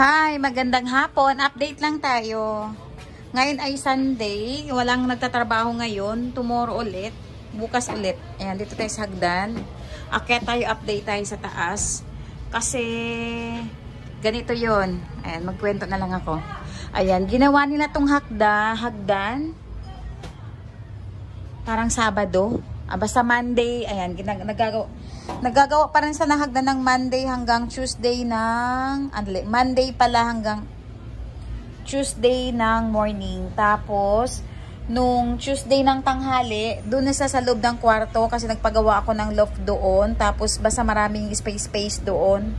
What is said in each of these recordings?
Hi, magandang hapon. Update lang tayo. Ngayon ay Sunday. Walang nagtatrabaho ngayon. Tomorrow ulit. Bukas ulit. Ayan, dito tayo sa hagdan. Akyat tayo, update tayo sa taas. Kasi, ganito yon. Ayan, magkwento na lang ako. Ayan, ginawa nila tong hagdan. Parang Sabado. Basta Monday. Ayan, nagagawa pa rin sa hagdan ng Monday hanggang Tuesday ng Monday pala hanggang Tuesday ng morning. Tapos nung Tuesday ng tanghali, doon na sa loob ng kwarto kasi nagpagawa ako ng loft doon. Tapos basta maraming space doon.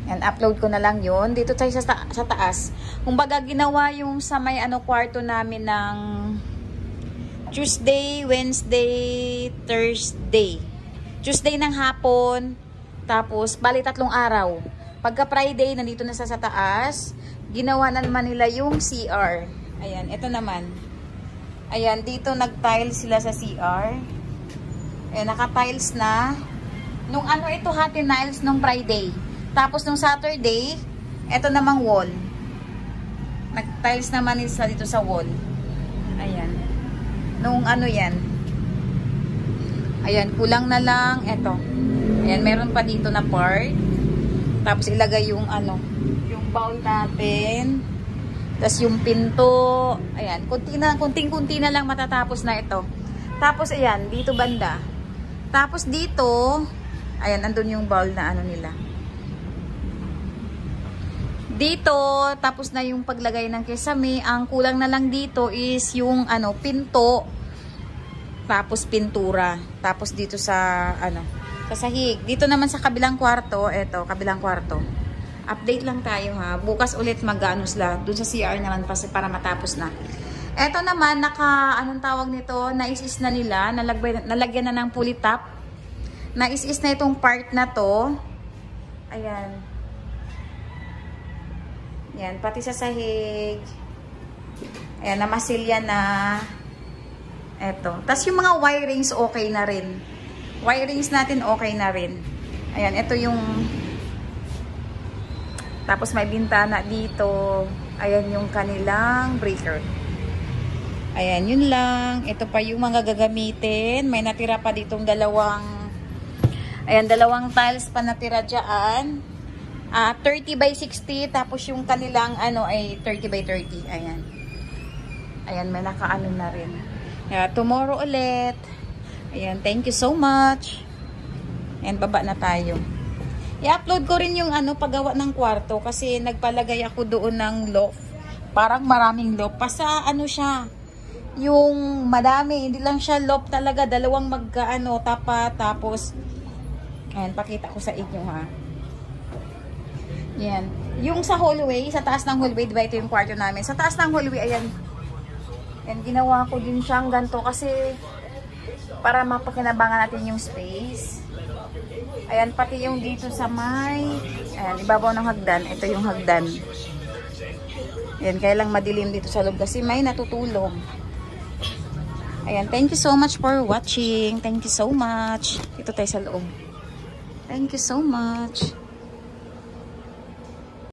And upload ko na lang yon. Dito tayo sa taas. Kumbaga ginawa yung sa may kwarto namin ng Tuesday, Wednesday, Thursday. Tuesday ng hapon, tapos bali 3 araw. Pagka Friday, nandito na sa taas, ginawa na naman nila yung CR. Ayan, ito naman. Ayan, dito nag-tile sila sa CR. Ayan, naka-tiles na. Nung ito tiles nung Friday. Tapos nung Saturday, ito namang wall. Nag-tiles naman nila dito sa wall. Ayan. Nung yan. Ayan, kulang na lang ito. Ayan, meron pa dito na part. Tapos ilagay yung yung bowl natin. Tapos yung pinto. Ayan, kunting-kunti na lang matatapos na ito. Tapos ayan, dito banda. Tapos dito, ayan, andun yung bowl na nila. Dito, tapos na yung paglagay ng kesame. Ang kulang na lang dito is yung pinto. Tapos pintura. Tapos dito sa sa sahig. Dito naman sa kabilang kwarto, kabilang kwarto. Update lang tayo ha. Bukas ulit sila. Doon sa CR naman para matapos na. Eto naman anong tawag nito? Nais-is na nila, nalagyan na ng pulley top. Nais-is na itong part na to. Ayan. Yan, pati sa sahig. Ayan, namasilya na. Eto. Tapos yung mga wirings okay na rin. Wirings natin okay na rin. Ayan, ito yung tapos may bintana dito. Ayan yung kanilang breaker. Ayan, yun lang. Ito pa yung mga gagamitin. May natira pa ditong dalawang tiles pa natira dyan. 30 by 60. Tapos yung kanilang ay 30 by 30. Ayan. Ayan, may na rin. Tomorrow ulit. Ayan, thank you so much. Ayan, baba na tayo. I-upload ko rin yung paggawa ng kwarto kasi nagpalagay ako doon ng loft. Parang maraming loft. Basta siya, yung madami, hindi lang siya loft talaga. Dalawang tapat. Tapos, ayan, pakita ko sa inyo ha. Ayan. Yung sa hallway, sa taas ng hallway, diba ito yung kwarto namin. Sa taas ng hallway, ayan. And ginawa ko din siyang ganito kasi para mapakinabangan natin yung space. Ayan, pati yung dito sa ayan, ibabaw ng hagdan. Ito yung hagdan. Ayan, kaya lang madilim dito sa loob kasi may natutulog. Ayan, thank you so much for watching. Thank you so much. Dito tayo sa loob. Thank you so much.